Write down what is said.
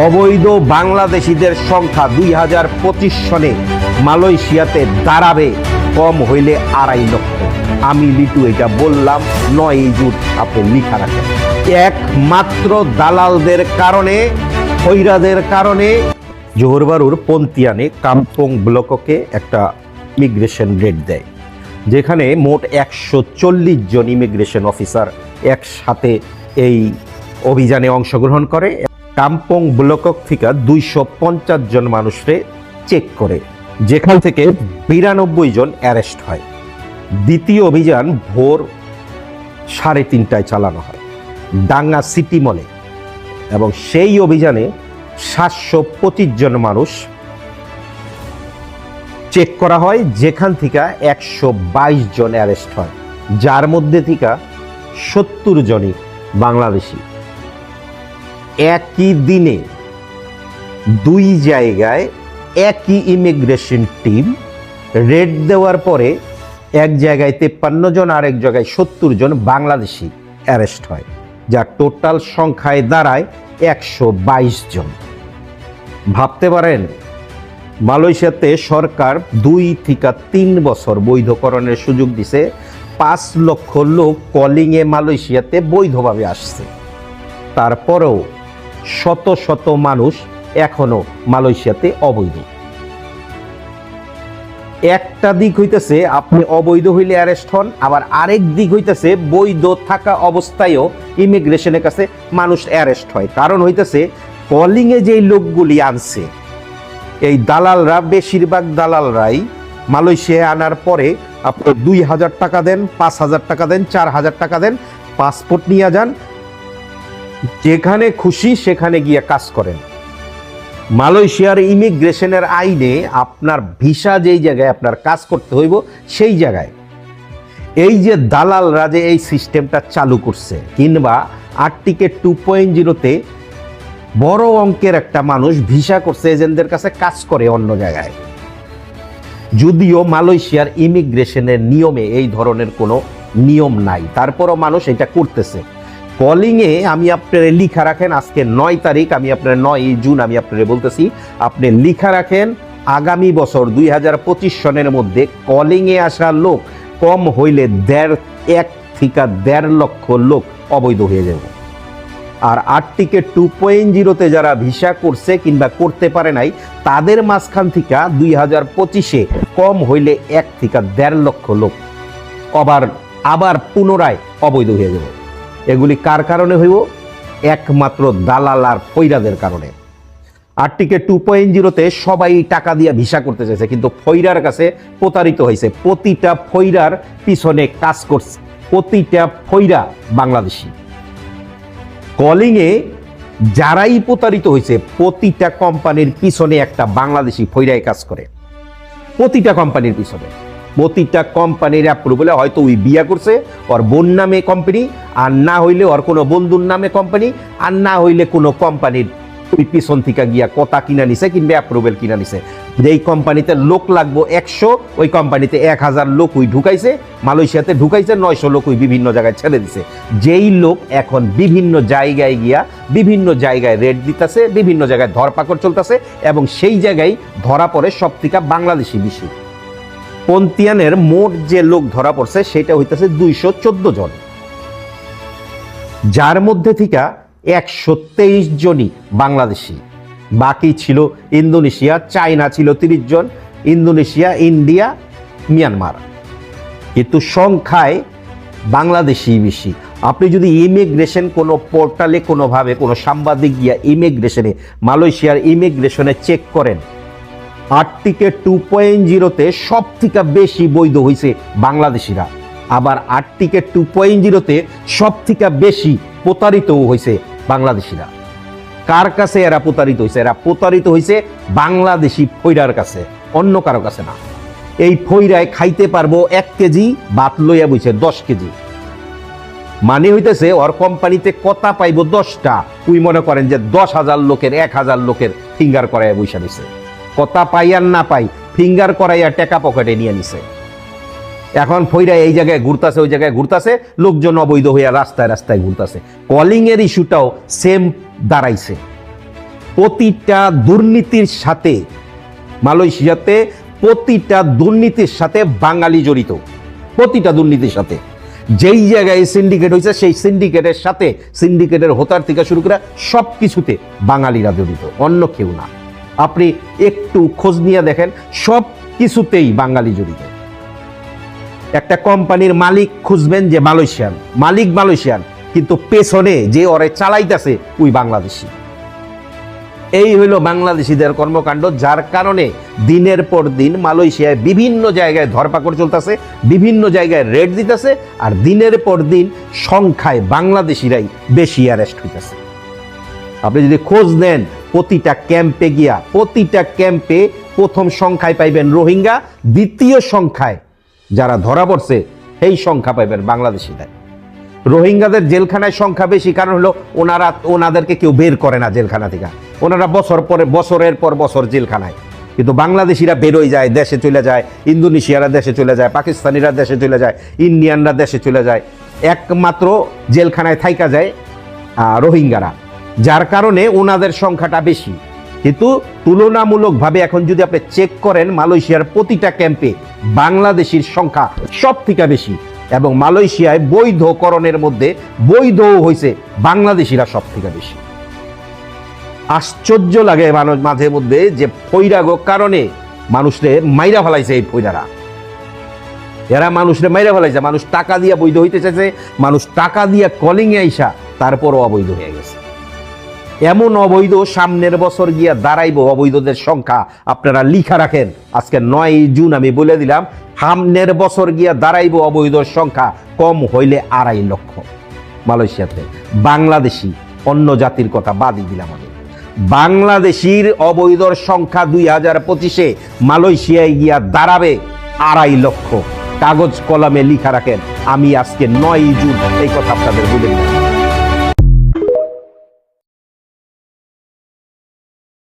অবৈধ বাংলাদেশিদের সংখ্যা 2025 সনে মালয়েশিয়াতে দাঁড়াবে কম হইলে 2.5 লক্ষ। আমি লিটু এটা বললাম 9 জুন, আপনি লিখা রাখেন। একমাত্র দালালদের কারণে, খৈরাদের কারণে জোহর বারুর পন্তিয়ানে কাম্পং ব্লককে একটা ইমিগ্রেশন রেড দেয়, যেখানে মোট 140 জন ইমিগ্রেশন অফিসার একসাথে এই অভিযানে অংশগ্রহণ করে। কাম্পং ব্লক থেকে 250 জন মানুষকে চেক করে, যেখান থেকে 92 জন অ্যারেস্ট হয়। দ্বিতীয় অভিযান ভোর 3:30টায় চালানো হয় ডাঙ্গা সিটি মলে, এবং সেই অভিযানে 725 জন মানুষ চেক করা হয়, যেখান থেকে 122 জন অ্যারেস্ট হয়, যার মধ্যে থেকে 70 জনই বাংলাদেশি। একই দিনে 2 জায়গায় একই ইমিগ্রেশন টিম রেড দেওয়ার পরে এক জায়গায় 53 জন আর এক জায়গায় 70 জন বাংলাদেশি অ্যারেস্ট হয়, যা টোটাল সংখ্যায় দাঁড়ায় 122 জন। ভাবতে পারেন মালয়েশিয়াতে সরকার 2 থেকে 3 বছর বৈধকরণের সুযোগ দিছে। 5 লক্ষ লোক কলিংয়ে মালয়েশিয়াতে বৈধভাবে আসছে, তারপরেও শত শত মানুষ এখনো মালয়েশিয়াতে অবৈধ। একটা দিক হইতেছে আপনি অবৈধ হইলে অ্যারেস্ট হন, আবার আরেক দিক হইতেছে বৈধ থাকা অবস্থায়ও ইমিগ্রেশনের কাছে মানুষ অ্যারেস্ট হয়। কারণ হইতেছে কলিংয়ে যেই লোকগুলি আনছে, এই দালালরা, বেশিরভাগ দালালরাই মালয়েশিয়ায় আনার পরে আপনি 2,000 টাকা দেন, 5,000 টাকা দেন, 4,000 টাকা দেন, পাসপোর্ট নিয়ে যান, যেখানে খুশি সেখানে গিয়ে কাজ করেন। মালয়েশিয়ার ইমিগ্রেশনের আইনে আপনার ভিসা যেই জায়গায় আপনার কাজ করতে হইব সেই জায়গায়। এই যে দালালরা যে এই সিস্টেমটা চালু করছে, কিংবা আর্টিকেল 2.0-তে বড় অঙ্কের একটা মানুষ ভিসা করছে, এজেন্টদের কাছে কাজ করে অন্য জায়গায়। যদিও মালয়েশিয়ার ইমিগ্রেশনের নিয়মে এই ধরনের কোনো নিয়ম নাই, তারপরও মানুষ এটা করতেছে। কলিংয়ে আমি আপনার লিখা রাখেন, আজকে 9 তারিখ, আমি আপনার 9 জুন আমি আপনার বলতেছি, আপনি লিখা রাখেন আগামী বছর 2025 সনের মধ্যে কলিংয়ে আসা লোক কম হইলে 1 থেকে 1.5 লক্ষ লোক অবৈধ হয়ে যাবে। আর আর্টিকেল 2.0-তে যারা ভিসা করছে কিংবা করতে পারে নাই, তাদের মাঝখান থেকে 2025-এ কম হইলে 1 থেকে 1.5 লক্ষ লোক আবার পুনরায় অবৈধ হয়ে যাবে। এগুলি কার কারণে হইব? একমাত্র দালাল আর ফৈরাদের কারণে। আর্টিকেল 2.0-তে সবাই টাকা দিয়ে ভিসা করতে চাইছে, কিন্তু ফৈরার কাছে প্রতারিত হয়েছে। প্রতিটা ফৈরার পিছনে কাজ করছে, প্রতিটা ফৈরা বাংলাদেশি। কলিংয়ে যারাই প্রতারিত হয়েছে, প্রতিটা কোম্পানির পিছনে একটা বাংলাদেশি ফৈরাই কাজ করে। প্রতিটা কোম্পানির পিছনে, প্রতিটা কোম্পানির অ্যাপ্রুভেলে হয়তো ওই বিয়া করছে, ওর বোন নামে কোম্পানি, আর না হইলে ওর কোনো বন্ধুর নামে কোম্পানি, আর না হইলে কোনো কোম্পানির ওই পিছন থেকে গিয়া কথা কিনা নিছে কিংবা অ্যাপ্রুভেল কিনা নিছে। যেই কোম্পানিতে লোক লাগবো 100, ওই কোম্পানিতে 1000 লোক ওই ঢুকাইছে, মালয়েশিয়াতে ঢুকাইছে 900 লোক ওই বিভিন্ন জায়গায় ছেড়ে দিছে। যেই লোক এখন বিভিন্ন জায়গায় গিয়া বিভিন্ন জায়গায় রেড দিতেছে, বিভিন্ন জায়গায় ধরপাকড় চলতেছে, এবং সেই জায়গায় ধরা পড়ে সব থেকে বাংলাদেশি বেশি। পন্তিয়ানের মোট যে লোক ধরা পড়ছে সেটা হইতেছে 214 জন, যার মধ্যে থেকে 123 জনই বাংলাদেশি। বাকি ছিল ইন্দোনেশিয়া, চায়না ছিল 30 জন, ইন্দোনেশিয়া, ইন্ডিয়া, মিয়ানমার। কিন্তু সংখ্যায় বাংলাদেশি বেশি। আপনি যদি ইমিগ্রেশন কোনো পোর্টালে কোনোভাবে কোনো সাংবাদিক গিয়া ইমিগ্রেশনে, মালয়েশিয়ার ইমিগ্রেশনে চেক করেন, আর্টিকেল 2.0-তে সব থেকে বেশি বৈধ হয়েছে বাংলাদেশিরা। আবার আর্টিকেল 2.0-তে সব থেকে বেশি প্রতারিতও হয়েছে বাংলাদেশিরা। কার কাছে এরা প্রতারিত হয়েছে? এরা প্রতারিত হয়েছে বাংলাদেশি ফৈরার কাছে, অন্য কারো কাছে না। এই ফৈরায় খাইতে পারবো 1 কেজি ভাত লইয়া বইছে 10 কেজি, মানে হইতেছে ওর কোম্পানিতে কথা পাইব 10টা। তুই মনে করেন যে 10,000 লোকের 1,000 লোকের ফিঙ্গার করাইয়া বইসা নিছে। কথা পাই আর না পাই, ফিঙ্গার করাইয়া টাকা পকেটে নিয়ে নিছে। এখন ফৈরা এই জায়গায় ঘুরতাছে, ওই জায়গায় ঘুরতাছে, লোকজন অবৈধ হইয়া রাস্তায় রাস্তায় ঘুরতাছে। কলিং এর ইস্যুটাও সেম দাঁড়াইছে। প্রতিটা দুর্নীতির সাথে মালয়েশিয়াতে প্রতিটা দুর্নীতির সাথে বাঙালি জড়িত, প্রতিটা দুর্নীতির সাথে। যেই জায়গায় সিন্ডিকেট হয়েছে সেই সিন্ডিকেটের সাথে, সিন্ডিকেটের হোতার থেকে শুরু করে সব কিছুতে বাঙালিরা জড়িত, অন্য কেউ না। আপনি একটু খোঁজ নিয়ে দেখেন, সব কিছুতেই বাঙালি জড়িত। একটা কোম্পানির মালিক খুঁজবেন যে মালয়েশিয়ান, মালিক মালয়েশিয়ান, কিন্তু পেছনে যে ওরে চালাইতেছে ওই বাংলাদেশি। এই হইল বাংলাদেশিদের কর্মকাণ্ড, যার কারণে দিনের পর দিন মালয়েশিয়ায় বিভিন্ন জায়গায় ধরপাকড় চলতেছে, বিভিন্ন জায়গায় রেড দিতেছে, আর দিনের পর দিন সংখ্যায় বাংলাদেশিরাই বেশি অ্যারেস্ট হইতেছে। আপনি যদি খোঁজ নেন প্রতিটা ক্যাম্পে গিয়া, প্রতিটা ক্যাম্পে প্রথম সংখ্যায় পাইবেন রোহিঙ্গা, দ্বিতীয় সংখ্যায় যারা ধরা পড়ছে এই সংখ্যা পাইবেন বাংলাদেশিরা। রোহিঙ্গাদের জেলখানায় সংখ্যা বেশি, কারণ হলো ওনাদেরকে কেউ বের করে না জেলখানা থেকে, ওনারা বছরের পর বছর জেলখানায়। কিন্তু বাংলাদেশিরা বেরোয় যায়, দেশে চলে যায়, ইন্দোনেশিয়ারা দেশে চলে যায়, পাকিস্তানিরা দেশে চলে যায়, ইন্ডিয়ানরা দেশে চলে যায়, একমাত্র জেলখানায় থাইকা যায় রোহিঙ্গারা, যার কারণে ওনাদের সংখ্যাটা বেশি। কিন্তু তুলনামূলকভাবে এখন যদি আপনি চেক করেন, মালয়েশিয়ার প্রতিটা ক্যাম্পে বাংলাদেশির সংখ্যা সব থেকে বেশি, এবং মালয়েশিয়ায় বৈধকরণের মধ্যে বৈধও হয়েছে বাংলাদেশিরা সব থেকে বেশি। আশ্চর্য লাগে মানুষ মাঝে মধ্যে যে ফৈরাগো কারণে মানুষরে মাইরা ফেলাইছে, এই ফৈরারা এরা মানুষরে মাইরা ফেলাইছে। মানুষ টাকা দিয়া বৈধ হইতে চাইছে, মানুষ টাকা দিয়া কলিংয়ে আইসা তারপরও অবৈধ হয়ে গেছে। এমন অবৈধ সামনের বছর গিয়া দাঁড়াইব, অবৈধদের সংখ্যা আপনারা লিখা রাখেন। আজকে 9 জুন আমি বলে দিলাম, সামনের বছর গিয়া দাঁড়াইব অবৈধর সংখ্যা কম হইলে 2.5 লক্ষ মালয়েশিয়াতে। বাংলাদেশি, অন্য জাতির কথা বাদই দিলাম আমি, বাংলাদেশির অবৈধর সংখ্যা 2025-এ মালয়েশিয়ায় গিয়া দাঁড়াবে 2.5 লক্ষ। কাগজ কলমে লিখা রাখেন, আমি আজকে 9 জুন এই কথা আপনাদের বলে দিলাম।